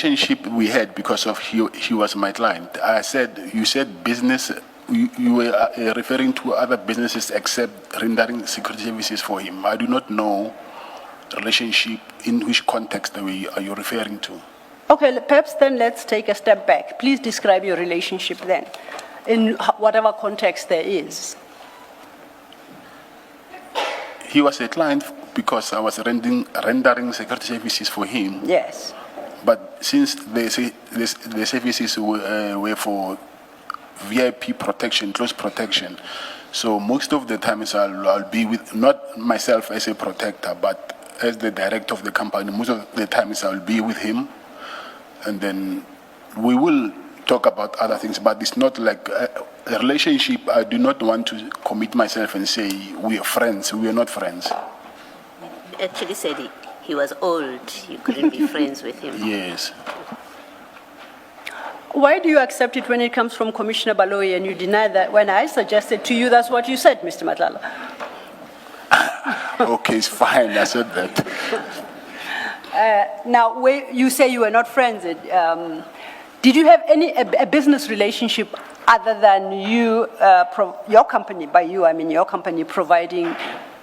relationship we had because of he was my client. You said business, you were referring to other businesses except rendering security services for him. I do not know relationship in which context are you referring to. Okay, perhaps then let's take a step back. Please describe your relationship then, in whatever context there is. He was a client because I was rendering security services for him. Yes. But since the services were for VIP protection, close protection, so most of the times I'll be with, not myself as a protector, but as the director of the company, most of the times I'll be with him. And then we will talk about other things, but it's not like a relationship. I do not want to commit myself and say we are friends. We are not friends. Actually said he was old. You couldn't be friends with him. Yes. Why do you accept it when it comes from Commissioner Baloyi and you deny that when I suggested to you that's what you said, Mr. Matlala? Okay, it's fine. I said that. Now, you say you were not friends. Did you have a business relationship other than you, your company, by you, I mean your company providing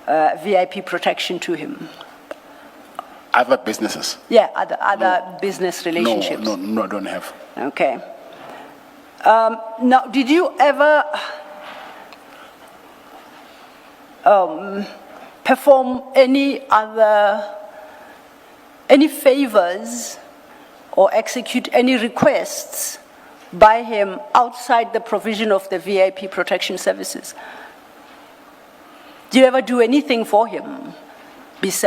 VIP protection to him? Other businesses? Yeah, other business relationships. No, I don't have. Okay. Now, did you ever perform any favors or execute any requests by him outside the provision of the VIP protection services? Do you ever do anything for him? Yes,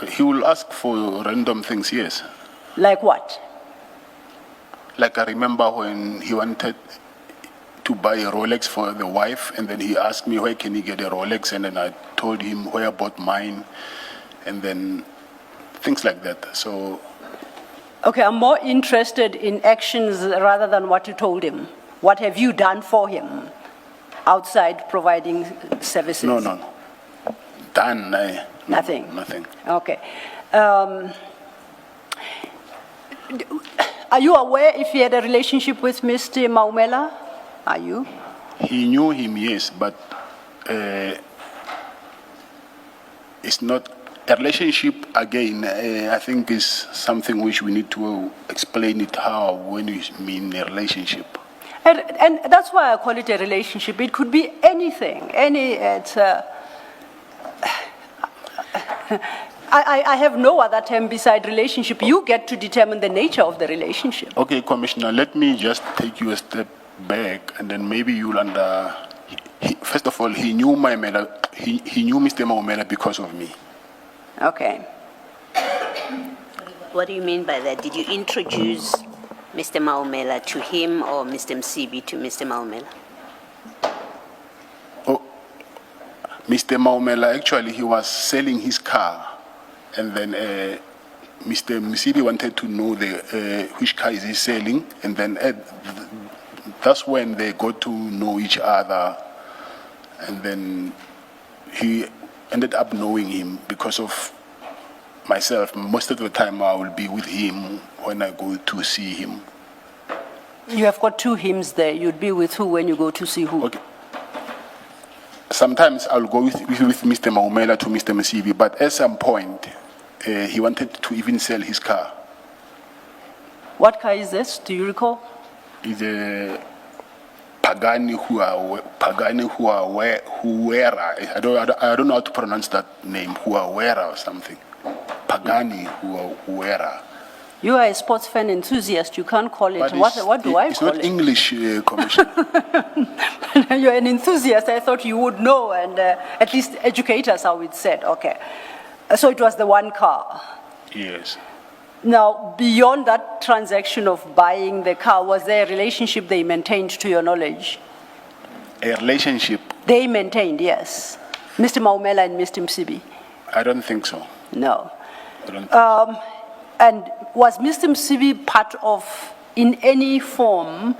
he will ask for random things, yes. Like what? Like I remember when he wanted to buy a Rolex for the wife, and then he asked me, where can he get a Rolex? And then I told him where I bought mine, and then things like that. So. Okay, I'm more interested in actions rather than what you told him. What have you done for him outside providing services? No. Done? Nothing? Nothing. Okay. Are you aware if he had a relationship with Mr. Maumela? Are you? He knew him, yes, but it's not a relationship. Again, I think is something which we need to explain it how when we mean a relationship. And that's why I call it a relationship. It could be anything. I have no other term beside relationship. You get to determine the nature of the relationship. Okay, Commissioner, let me just take you a step back, and then maybe you'll first of all, he knew he knew Mr. Maumela because of me. Okay. What do you mean by that? Did you introduce Mr. Maumela to him or Mr. MSIBI to Mr. Maumela? Oh, Mr. Maumela, actually, he was selling his car, and then Mr. MSIBI wanted to know which car is he selling, and then that's when they got to know each other, and then he ended up knowing him because of myself. Most of the time I will be with him when I go to see him. You have got two hymns there. You'd be with who when you go to see who? Okay. Sometimes I'll go with Mr. Maumela to Mr. MSIBI, but at some point he wanted to even sell his car. What car is this? Do you recall? It's a Pagani Huawera. I don't know how to pronounce that name. Huawera or something. Pagani Huawera. You are a sports fan enthusiast. You can't call it. What do I call it? It's not English, Commissioner. You're an enthusiast. I thought you would know and at least educate us how it's said. Okay. So it was the one car. Yes. Now, beyond that transaction of buying the car, was there a relationship they maintained, to your knowledge? A relationship? They maintained, yes. Mr. Maumela and Mr. MSIBI? I don't think so. No. I don't think so. And was Mr. MSIBI part of, in any form,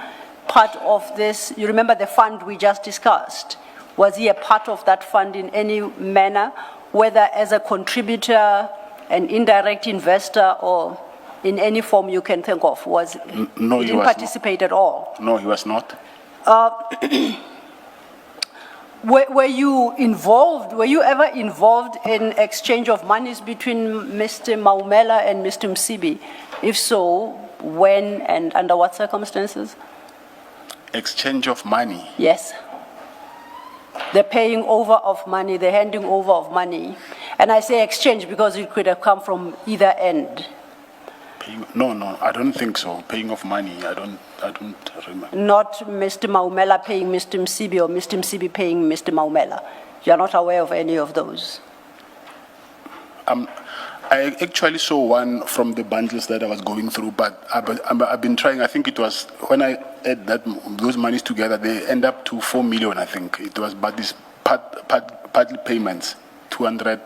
part of this? You remember the fund we just discussed? Was he a part of that fund in any manner, whether as a contributor, an indirect investor, or in any form you can think of? Was no, he he didn't was not. participate at all? No, he was not. Were you involved? Were you ever involved in exchange of monies between Mr. Maumela and Mr. MSIBI? If so, when and under what circumstances? Exchange of money. Yes. The paying over of money, the handing over of money. And I say exchange because it could have come from either end. No, I don't think so. Paying of money, I don't remember. Not Mr. Maumela paying Mr. MSIBI or Mr. MSIBI paying Mr. Maumela. You are not aware of any of those? I actually saw one from the bundles that I was going through, but I've been trying. I think it was when I add those monies together, they end up to 4 million. I think it was, but these partly payments, 200,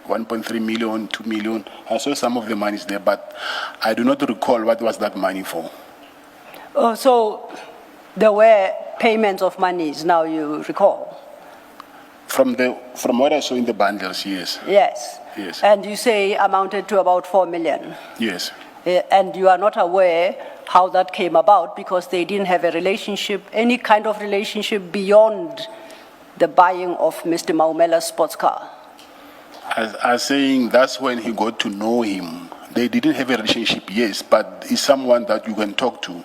1.3 million, 2 million. I saw some of the monies there, but I do not recall what was that money for. Oh, so there were payments of monies. Now you recall? From what I saw in the bundles, yes. Yes. Yes. And you say amounted to about 4 million. Yes. And you are not aware how that came about because they didn't have a relationship, any kind of relationship beyond the buying of Mr. Maumela's sports car. As I was saying, that's when he got to know him. They didn't have a relationship, yes, but he's someone that you can talk to.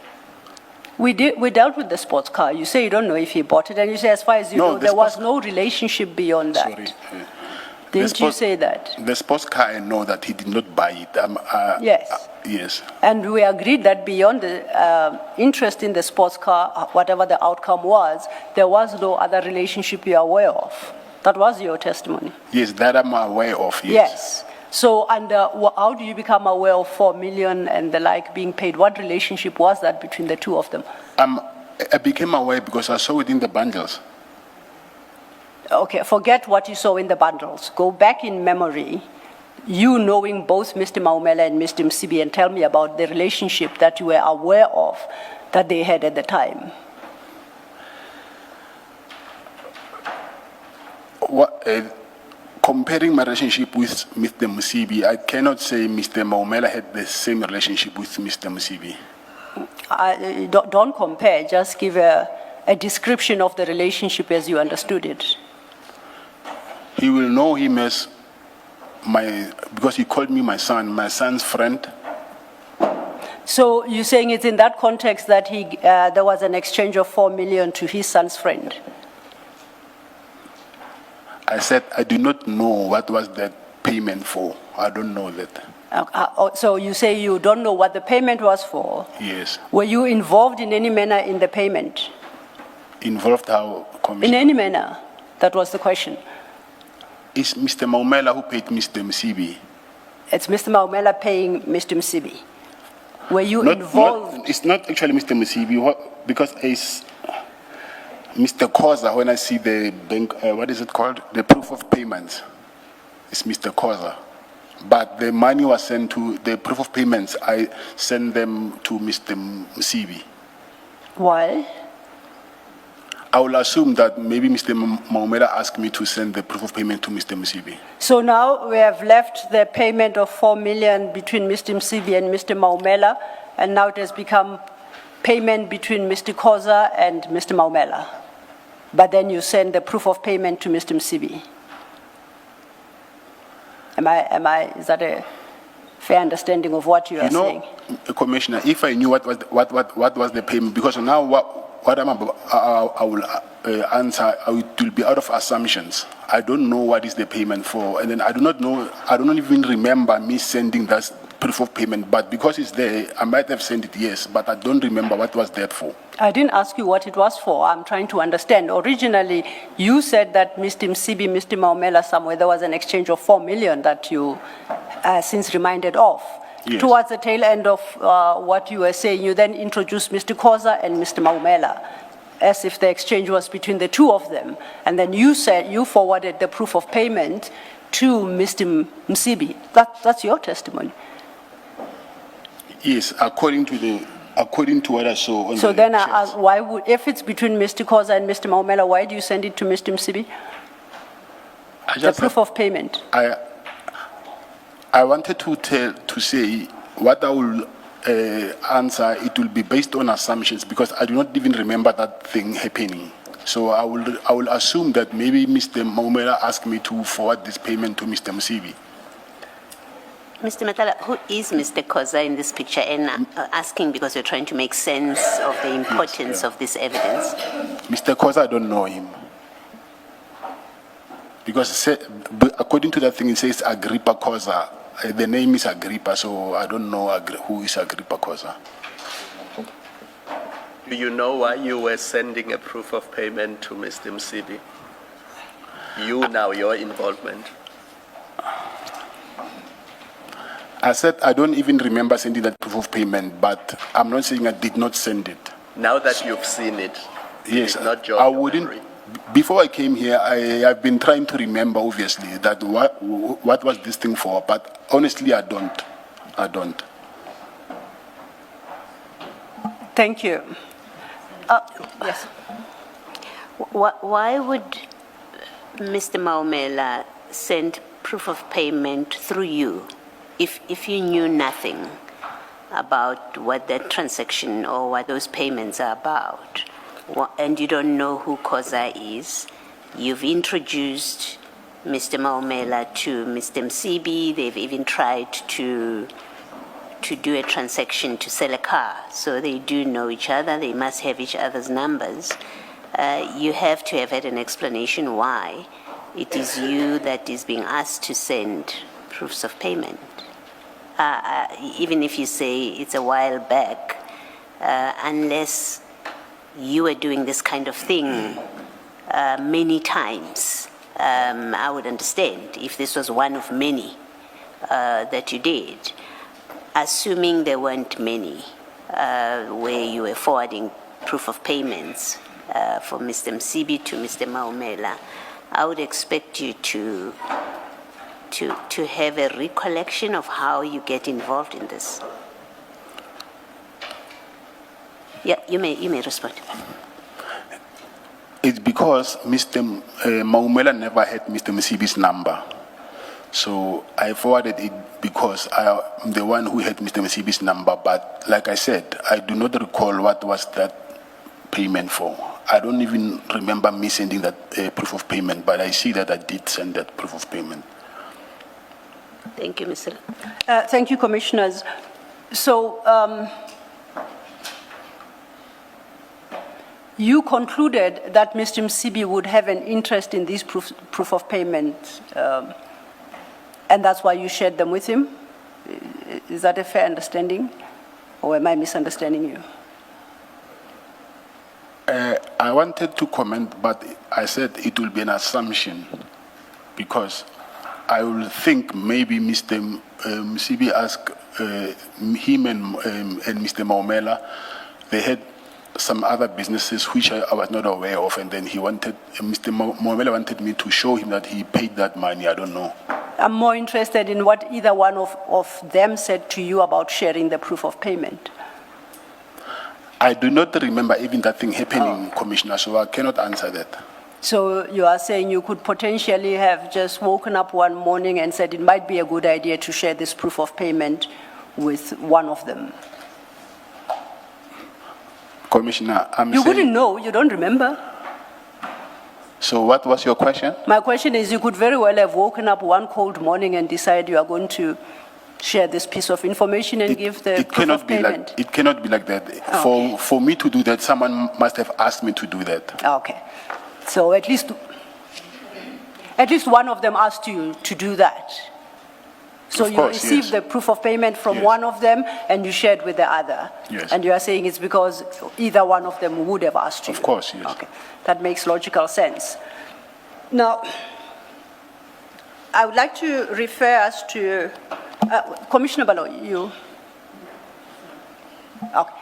We dealt with the sports car. You say you don't know if he bought it, and you say as far as you No, know, the there was sports- no relationship beyond that. Sorry. Didn't you say that? The sports car, I know that he did not buy it. Yes. Yes. And we agreed that beyond the interest in the sports car, whatever the outcome was, there was no other relationship you're aware of. That was your testimony. Yes, that I'm aware of, yes. Yes. So how do you become aware of 4 million and the like being paid? What relationship was that between the two of them? I became aware because I saw it in the bundles. Okay, forget what you saw in the bundles. Go back in memory, you knowing both Mr. Maumela and Mr. MSIBI, and tell me about the relationship that you were aware of that they had at the time. Comparing my relationship with Mr. MSIBI, I cannot say Mr. Maumela had the same relationship with Mr. MSIBI. Don't compare, just give a description of the relationship as you understood it. He will know him as because he called me my son's friend. So you're saying it's in that context that there was an exchange of 4 million to his son's friend? I said, I do not know what was that payment for. I don't know that. So you say you don't know what the payment was for? Yes. Were you involved in any manner in the payment? Involved how? In any manner? That was the question. It's Mr. Maumela who paid Mr. MSIBI. It's Mr. Maumela paying Mr. MSIBI. Were you involved? It's not actually Mr. MSIBI because it's Mr. Koza. When I see the bank, what is it called? The proof of payments. It's Mr. Koza. But the money was sent to the proof of payments. I sent them to Mr. MSIBI. Why? I will assume that maybe Mr. Maumela asked me to send the proof of payment to Mr. MSIBI. So now we have left the payment of 4 million between Mr. MSIBI and Mr. Maumela, and now it has become payment between Mr. Koza and Mr. Maumela. But then you send the proof of payment to Mr. MSIBI. Is that a fair understanding of what you are saying? Commissioner, if I knew what was the payment, because now what I'm about, I will answer, it will be out of assumptions. I don't know what is the payment for, and then I don't even remember me sending that proof of payment, but because it's there, I might have sent it, yes, but I don't remember what was that for. I didn't ask you what it was for. I'm trying to understand. Originally, you said that Mr. MSIBI, Mr. Maumela, somewhere there was an exchange of 4 million that you since reminded of. Yes. Towards the tail end of what you were saying, you then introduced Mr. Koza and Mr. Maumela, as if the exchange was between the two of them. And then you said you forwarded the proof of payment to Mr. MSIBI. That's your testimony. Yes, according to what I saw on So the then I chats. ask, if it's between Mr. Koza and Mr. Maumela, why do you send it to Mr. MSIBI? The proof of payment. I wanted to say what I will answer, it will be based on assumptions because I do not even remember that thing happening. So I will assume that maybe Mr. Maumela asked me to forward this payment to Mr. MSIBI. Mr. Matlala, who is Mr. Koza in this picture? And asking because we're trying to make sense of the importance of this evidence. Mr. Koza, I don't know him. Because according to that thing, it says Agrippa Koza. The name is Agrippa, so I don't know who is Agrippa Koza. Do you know why you were sending a proof of payment to Mr. MSIBI? Your involvement. I said I don't even remember sending that proof of payment, but I'm not saying I did not send it. Now that you've seen it, Yes, it's not jog I your wouldn't. memory. Before I came here, I've been trying to remember, obviously, that what was this thing for, but honestly, I don't. Thank you. Yes. Why would Mr. Maumela send proof of payment through you if you knew nothing about what that transaction or what those payments are about? And you don't know who Koza is? You've introduced Mr. Maumela to Mr. MSIBI. They've even tried to do a transaction to sell a car. So they do know each other. They must have each other's numbers. You have to have had an explanation why it is you that is being asked to send proofs of payment. Even if you say it's a while back, unless you were doing this kind of thing many times, I would understand if this was one of many that you did. Assuming there weren't many where you were forwarding proof of payments for Mr. MSIBI to Mr. Maumela, I would expect you to have a recollection of how you get involved in this. Yeah, you may respond. It's because Mr. Maumela never had Mr. MSIBI's number. So I forwarded it because I'm the one who had Mr. MSIBI's number. But like I said, I do not recall what was that payment for. I don't even remember me sending that proof of payment, but I see that I did send that proof of payment. Thank you, Mr. Thank you, Commissioners. So you concluded that Mr. MSIBI would have an interest in these proof of payment, and that's why you shared them with him? Is that a fair understanding, or am I misunderstanding you? I wanted to comment, but I said it will be an assumption because I will think maybe Mr. MSIBI asked him and Mr. Maumela. They had some other businesses which I was not aware of, and then Mr. Maumela wanted me to show him that he paid that money. I don't know. I'm more interested in what either one of them said to you about sharing the proof of payment. I do not remember even that thing happening, Commissioner, so I cannot answer that. So you are saying you could potentially have just woken up one morning and said it might be a good idea to share this proof of payment with one of them? Commissioner, You wouldn't know, you don't remember. So what was your question? My question is, you could very well have woken up one cold morning and decide you are going to share this piece of information and give the proof of payment. It cannot be like that. Okay. For me to do that, someone must have asked me to do that. Okay. So at least one of them asked you to do that. So Of you course, received yes. the proof of payment from Yes. one of them and you shared with the other. Yes. And you are saying it's because either one of them would have asked you. Of course, yes. Okay. That makes logical sense. Now, I would like to refer us to Commissioner Balo, you. Okay.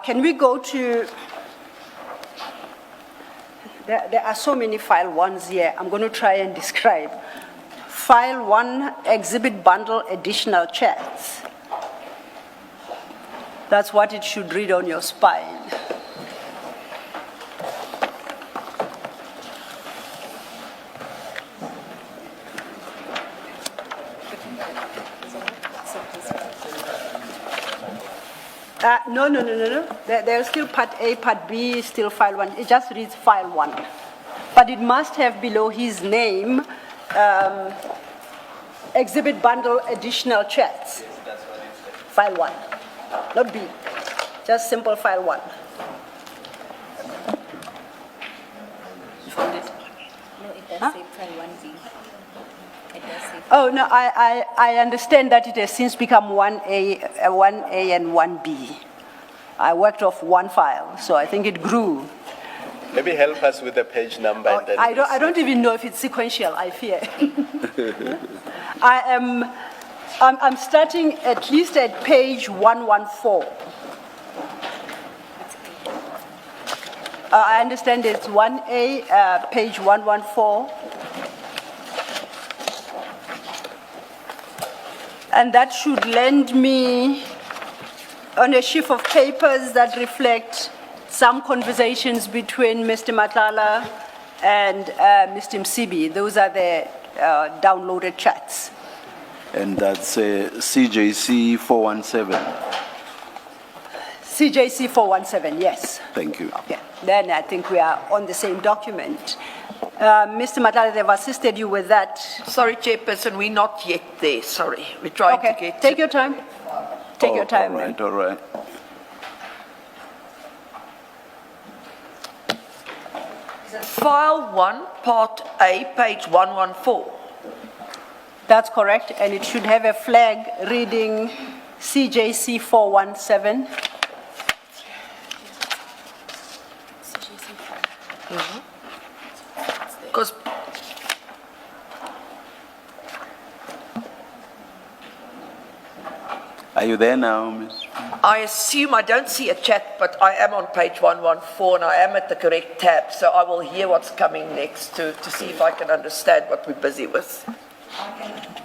Can we go to, there are so many file ones here. I'm going to try and describe. File 1, exhibit bundle, additional chats. That's what it should read on your spine. No. There's still part A, part B, still file 1. It just reads file 1. But it must have below his name, exhibit bundle additional chats. Yes, that's what it says. File 1, not B, just simple file 1. You found it? No, it does Huh? say file 1B. It does say. Oh, no, I understand that it has since become 1A and 1B. I worked off one file, so I think it grew. Maybe help us with the page number. Oh, and then I we'll don't see. even know if it's sequential, I fear. I'm starting at least at page 114. I understand it's 1A, page 114. And that should lend me on a sheaf of papers that reflect some conversations between Mr. Matlala and Mr. MSIBI. Those are the downloaded chats. And that's CJC 417. CJC 417, yes. Thank you. Okay, then I think we are on the same document. Mr. Matlala, they've assisted you with that. Sorry, Chairperson, we're not yet there, sorry. We're trying to Okay, get... take your time. Take your time. All right. File 1, Part A, page 114. That's correct, and it should have a flag reading CJC 417. Because Are you there now, Ms.? I assume I don't see a chat, but I am on page 114 and I am at the correct tab, so I will hear what's coming next to see if I can understand what we're busy with.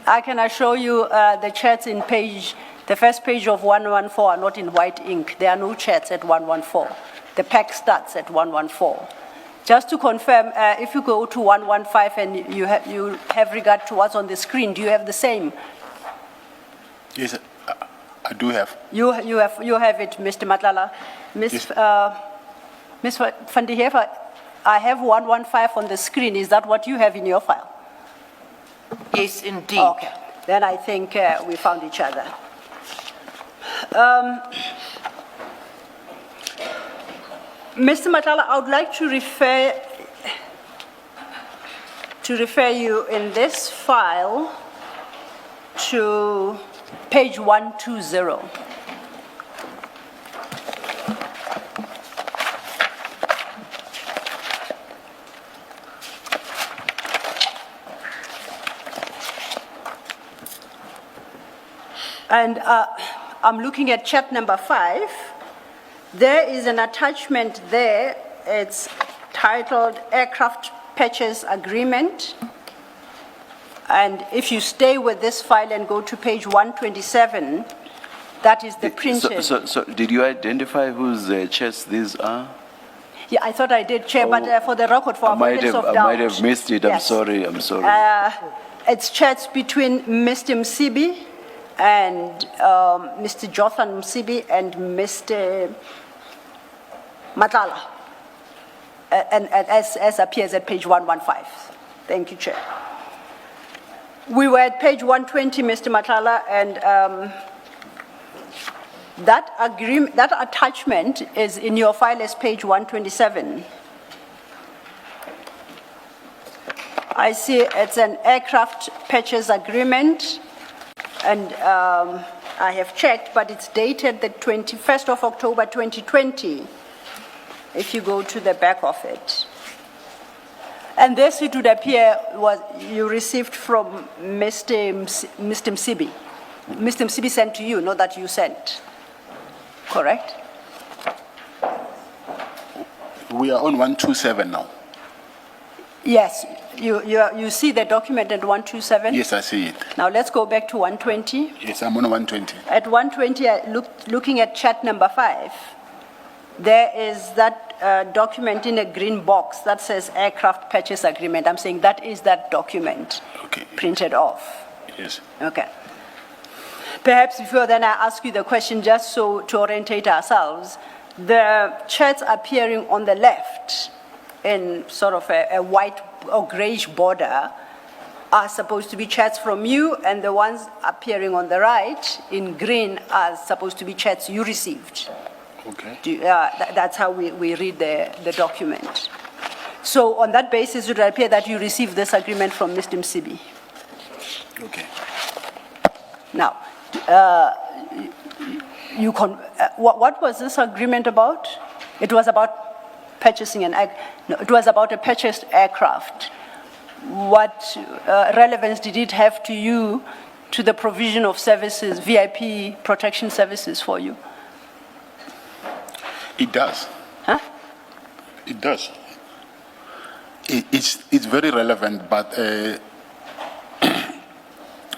I can assure you the chats in the first page of 114 are not in white ink. There are no chats at 114. The pack starts at 114. Just to confirm, if you go to 115 and you have regard to what's on the screen, do you have the same? Yes, I do have. You have it, Mr. Matlala. Ms. Van der Heever, I have 115 on the screen. Is that what you have in your file? Yes, indeed. Okay, then I think we found each other. Mr. Matlala, I would like to refer you in this file to page 120. And I'm looking at chat number 5. There is an attachment there. It's titled Aircraft Purchase Agreement. And if you stay with this file and go to page 127, that is the printed. So did you identify whose chats these are? Yeah, I thought I did, Chair, but for the record, for I might avoidance have, of I doubt. might have missed it. I'm Yes. sorry. I'm sorry. It's chats between Mr. MSIBI and Mr. Jotham MSIBI and Mr. Matlala, and as appears at page 115. Thank you, Chair. We were at page 120, Mr. Matlala, and that attachment is in your file as page 127. I see it's an aircraft purchase agreement, and I have checked, but it's dated the 21st of October 2020, if you go to the back of it. And this, it would appear, was you received from Mr. MSIBI. Mr. MSIBI sent to you, not that you sent. Correct? We are on 127 now. Yes, you see the document at 127? Yes, I see it. Now let's go back to 120. Yes, I'm on 120. At 120, looking at chat number 5, there is that document in a green box that says aircraft purchase agreement. I'm saying that is that document Okay. printed off. Yes. Okay. Perhaps before then I ask you the question, just so to orientate ourselves, the charts appearing on the left in sort of a white or grayish border are supposed to be chats from you, and the ones appearing on the right in green are supposed to be chats you received. Okay. That's how we read the document. So on that basis, it would appear that you received this agreement from Mr. MSIBI. Okay. Now, what was this agreement about? It was about purchasing it was about a purchased aircraft. What relevance did it have to you, to the provision of services, VIP protection services for you? It does. Huh? It does. It's very relevant, but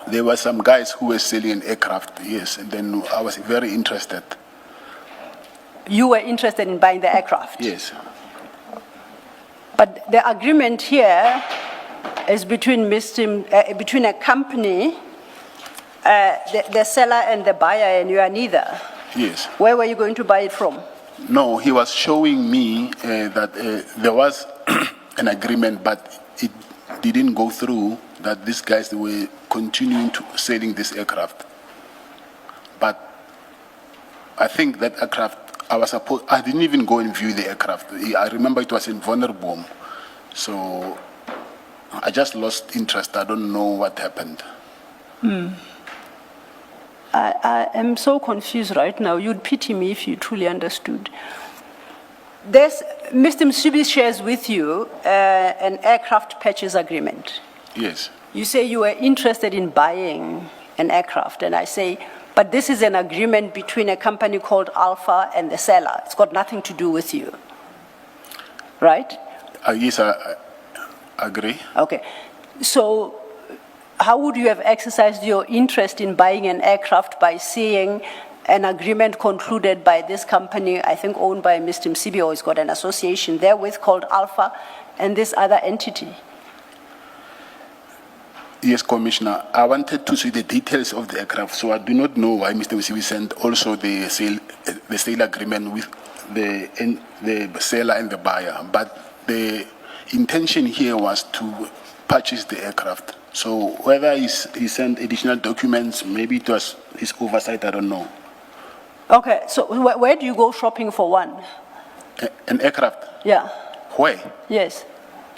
there were some guys who were selling an aircraft, yes, and then I was very interested. You were interested in buying the aircraft? Yes. But the agreement here is between between a company, the seller and the buyer, and you are neither. Yes. Where were you going to buy it from? No, he was showing me that there was an agreement, but it didn't go through, that these guys were continuing to selling this aircraft. But I think that aircraft, I didn't even go and view the aircraft. I remember it was in Vonderboom. So I just lost interest. I don't know what happened. I am so confused right now. You'd pity me if you truly understood. Mr. MSIBI shares with you an aircraft purchase agreement. Yes. You say you were interested in buying an aircraft, and I say, but this is an agreement between a company called Alpha and the seller. It's got nothing to do with you, right? Yes, I agree. Okay. So how would you have exercised your interest in buying an aircraft by seeing an agreement concluded by this company, I think owned by Mr. MSIBI, or it's got an association therewith called Alpha, and this other entity? Yes, Commissioner. I wanted to see the details of the aircraft, so I do not know why Mr. MSIBI sent also the sale agreement with the seller and the buyer. But the intention here was to purchase the aircraft. So whether he sent additional documents, maybe it was his oversight, I don't know. Okay, so where do you go shopping for one? An aircraft? Yeah. Where? Yes.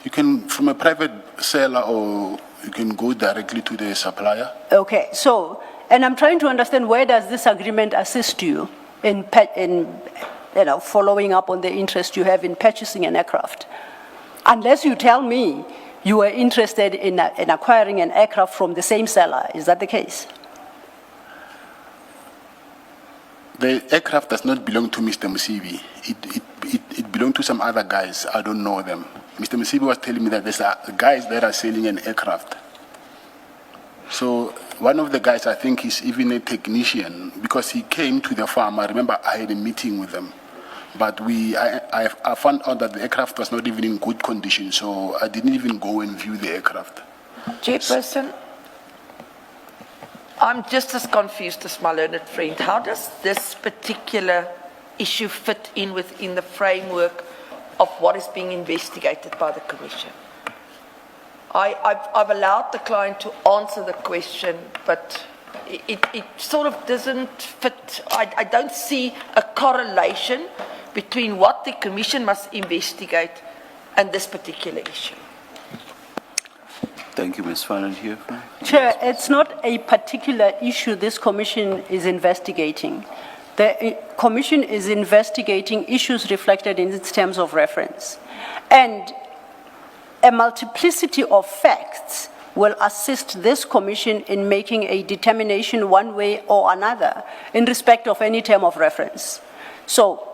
You can, from a private seller, or you can go directly to the supplier. Okay, so, and I'm trying to understand, where does this agreement assist you in following up on the interest you have in purchasing an aircraft? Unless you tell me you were interested in acquiring an aircraft from the same seller. Is that the case? The aircraft does not belong to Mr. MSIBI. It belonged to some other guys. I don't know them. Mr. MSIBI was telling me that there's guys that are selling an aircraft. So one of the guys, I think, is even a technician, because he came to the farm. I remember I had a meeting with them. But I found out that the aircraft was not even in good condition, so I didn't even go and view the aircraft. Chairperson, I'm just as confused as my learned friend. How does this particular issue fit in within the framework of what is being investigated by the Commission? I've allowed the client to answer the question, but it sort of doesn't fit. I don't see a correlation between what the Commission must investigate and this particular issue. Thank you, Ms. Finland here. Chair, it's not a particular issue this Commission is investigating. The Commission is investigating issues reflected in its terms of reference. And a multiplicity of facts will assist this Commission in making a determination one way or another in respect of any term of reference. So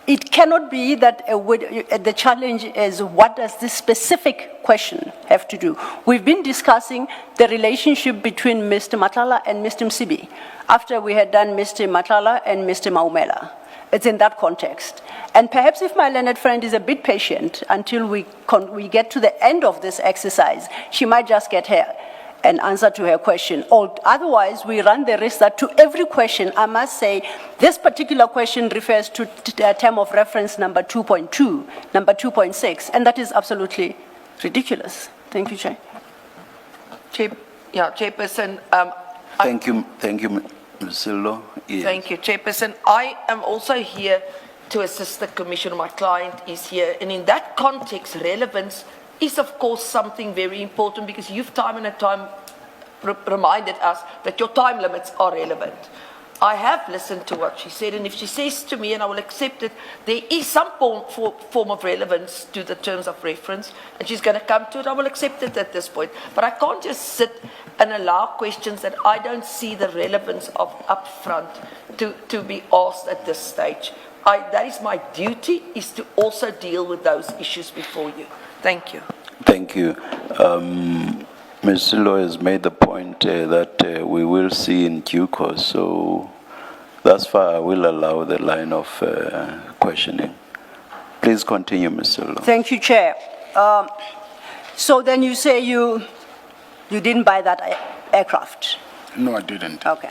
it cannot be that the challenge is, what does this specific question have to do? We've been discussing the relationship between Mr. Matlala and Mr. MSIBI after we had done Mr. Matlala and Mr. Maumela. It's in that context. And perhaps if my learned friend is a bit patient until we get to the end of this exercise, she might just get here an answer to her question. Or otherwise, we run the risk that to every question, I must say, this particular question refers to a term of reference number 2.2, number 2.6, and that is absolutely ridiculous. Thank you, Chair. Chairperson, Thank you, Ms. Sello. Yes. thank you, Chairperson. I am also here to assist the Commission. My client is here. And in that context, relevance is, of course, something very important because you've time and time reminded us that your time limits are relevant. I have listened to what she said, and if she says to me, and I will accept it, there is some form of relevance to the terms of reference, and she's going to come to it, I will accept it at this point. But I can't just sit and allow questions that I don't see the relevance of up front to be asked at this stage. That is my duty, is to also deal with those issues before you. Thank you. Thank you. Ms. Sello has made the point that we will see in due course, so thus far I will allow the line of questioning. Please continue, Ms. Sello. Thank you, Chair. So then you say you didn't buy that aircraft? No, I didn't. Okay.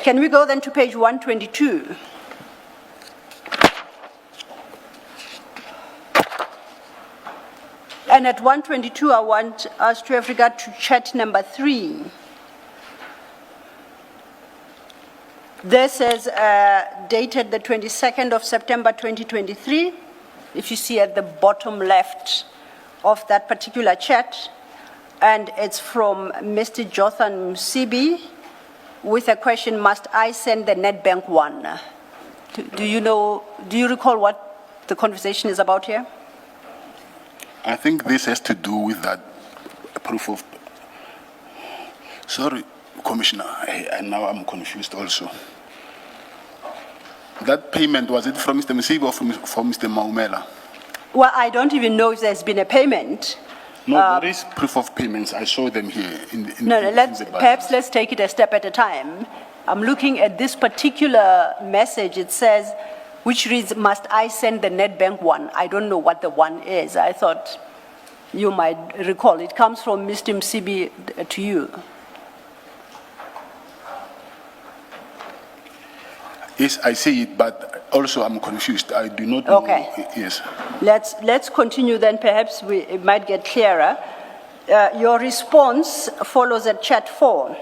Can we go then to page 122? And at 122, I want us to have regard to chat number 3. This says dated the 22nd of September 2023. If you see at the bottom left of that particular chat, and it's from Mr. Jotham MSIBI with a question, must I send the Nedbank one? Do you recall what the conversation is about here? I think this has to do with that proof of... Sorry, Commissioner, and now I'm confused also. That payment, was it from Mr. MSIBI or from Mr. Maumela? Well, I don't even know if there's been a payment. No, there is proof of payments. I saw them here in the Perhaps let's take it a step at a time. I'm looking at this particular message. It says, which reads, must I send the Nedbank one? I don't know what the one is. I thought you might recall. It comes from Mr. MSIBI to you. Yes, I see it, but also I'm confused. I do not know. Okay. Yes. Let's continue then. Perhaps it might get clearer. Your response follows at chat 4.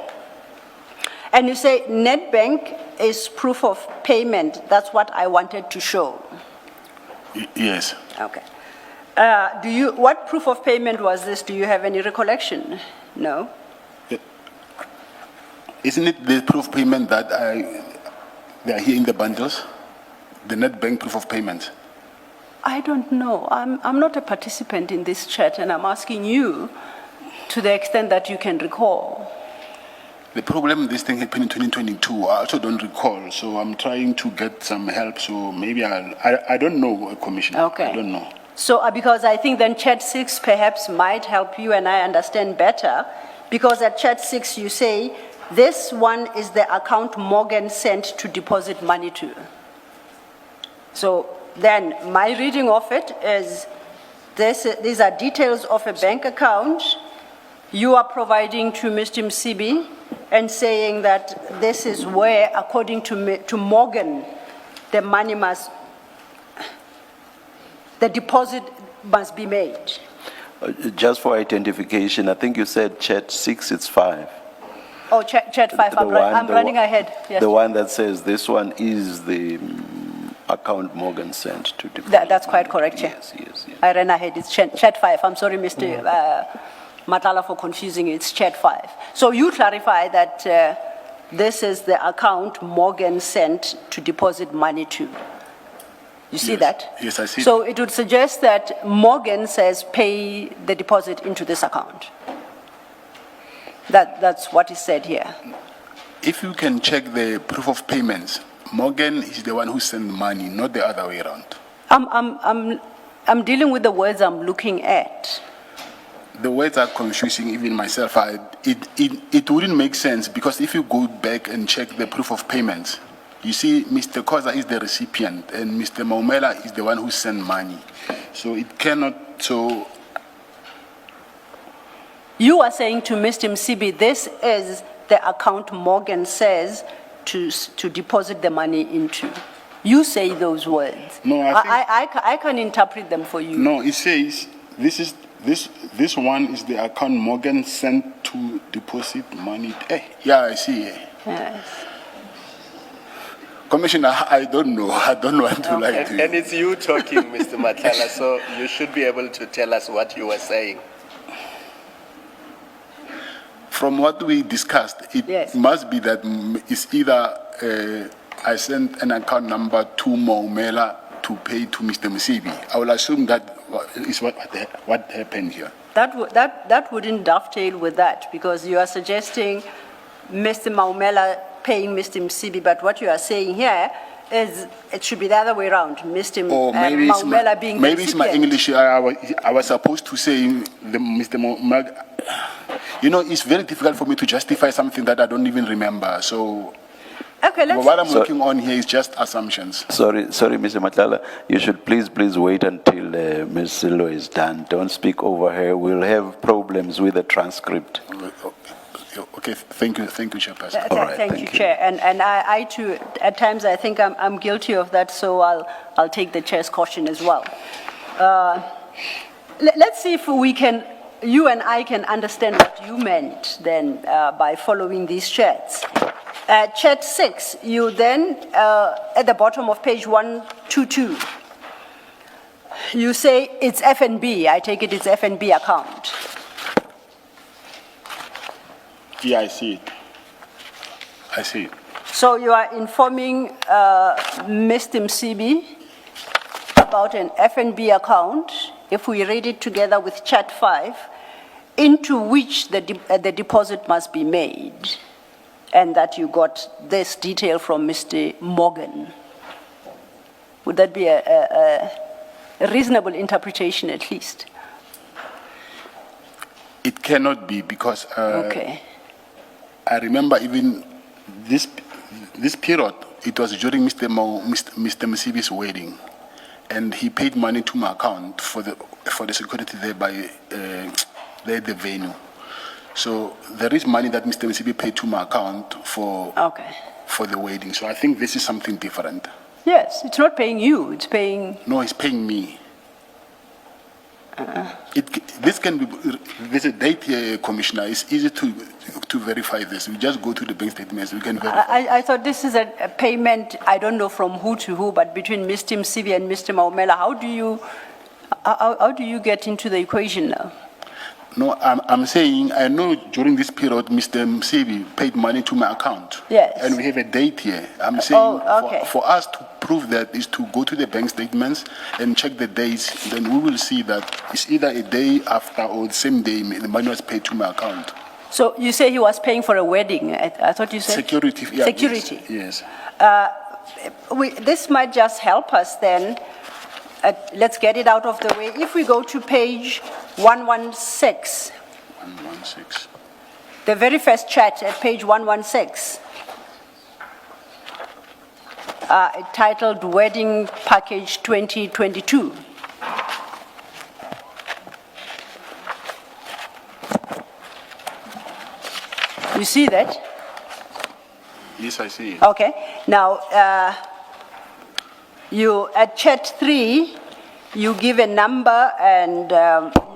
And you say, Nedbank is proof of payment. That's what I wanted to show. Yes. Okay. What proof of payment was this? Do you have any recollection? No? Isn't it the proof of payment that they are here in the bundles? The Nedbank proof of payment? I don't know. I'm not a participant in this chat, and I'm asking you to the extent that you can recall. The problem, this thing happened in 2022. I also don't recall, so I'm trying to get some help. So maybe I don't know, Commissioner. Okay. I don't know. So because I think then chat 6 perhaps might help you and I understand better, because at chat 6 you say, this one is the account Morgan sent to deposit money to. So then my reading of it is, these are details of a bank account you are providing to Mr. MSIBI and saying that this is where, according to Morgan, the deposit must be made. Just for identification, I think you said chat 6, it's 5. Oh, chat 5, I'm running ahead. Yes. The one that says this one is the account Morgan sent to deposit. That's quite correct, Chair. Yes. I ran ahead. It's chat 5. I'm sorry, Mr. Matlala, for confusing it. It's chat 5. So you clarify that this is the account Morgan sent to deposit money to. You see that? Yes, I see. So it would suggest that Morgan says pay the deposit into this account. That's what is said here. If you can check the proof of payments, Morgan is the one who sent money, not the other way around. I'm dealing with the words I'm looking at. The words are confusing even myself. It wouldn't make sense, because if you go back and check the proof of payments, you see Mr. Koza is the recipient and Mr. Maumela is the one who sent money. So it cannot, so You are saying to Mr. MSIBI, this is the account Morgan says to deposit the money into. You say those words. No, I think- I can interpret them for you. No, it says this one is the account Morgan sent to deposit money. Yeah, I see. Yes. Commissioner, I don't know. I don't want to lie to you. And it's you talking, Mr. Matlala, so you should be able to tell us what you were saying. From what we discussed, it Yes. must be that it's either I sent an account number to Maumela to pay to Mr. MSIBI. I will assume that is what happened here. That wouldn't dovetail with that, because you are suggesting Mr. Maumela paying Mr. MSIBI, but what you are saying here is it should be the other way around. Mr. Or maybe it's Maumela being the maybe it's my recipient. English. I was supposed to say Mr. Maumela. You know, it's very difficult for me to justify something that I don't even remember. So Okay, let's. what I'm working on here is just assumptions. Sorry, Mr. Matlala. You should please wait until Ms. Sello is done. Don't speak over her. We'll have problems with the transcript. Okay, thank you, Chairperson. All right, Thank you, thank you. Chair. And I too, at times, I think I'm guilty of that, so I'll take the Chair's caution as well. Let's see if we can, you and I can understand what you meant then by following these chats. Chat 6, you then, at the bottom of page 122, you say it's FNB. I take it it's FNB account. Yeah, I see it. I see it. So you are informing Mr. MSIBI about an FNB account, if we read it together with chat 5, into which the deposit must be made, and that you got this detail from Mr. Morgan. Would that be a reasonable interpretation at least? It cannot be because Okay. I remember even this period, it was during Mr. MSIBI's wedding, and he paid money to my account for the security there by the venue. So there is money that Mr. MSIBI paid to my account for the wedding. So I think this is something different. Yes, it's not paying you, it's paying... No, he's paying me. There's a date here, Commissioner. It's easy to verify this. We just go to the bank statements. We can verify. I thought this is a payment, I don't know from who to who, but between Mr. MSIBI and Mr. Maumela. How do you get into the equation now? No, I'm saying I know during this period, Mr. MSIBI paid money to my account. Yes. And we have a date here. I'm saying okay. for us to prove that is to go to the bank statements and check the dates. Then we will see that it's either a day after or the same day the money was paid to my account. So you say he was paying for a wedding. I thought you said... Security. Yeah, Security. Yes. This might just help us then. Let's get it out of the way. If we go to page 116, 116. the very first chat at page 116, titled Wedding Package 2022. You see that? Yes, I see it. Okay. Now, you at chat 3, you give a number and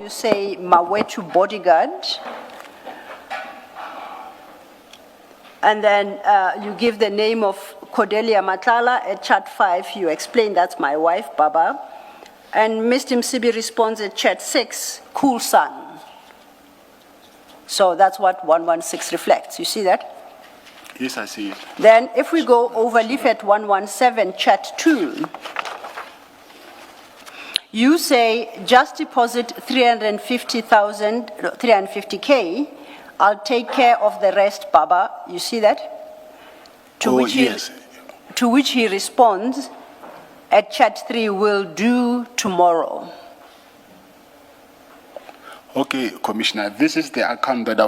you say Mawetu bodyguard. And then you give the name of Cordelia Matlala. At chat 5, you explain that's my wife, Baba. And Mr. MSIBI responds at chat 6, cool son. So that's what 116 reflects. You see that? Yes, I see it. Then if we go over leaflet 117, chat 2, you say just deposit 350K, I'll take care of the rest, Baba. You see that? Yes. To which he responds, at chat 3, will do tomorrow. Okay, Commissioner, this is the account that I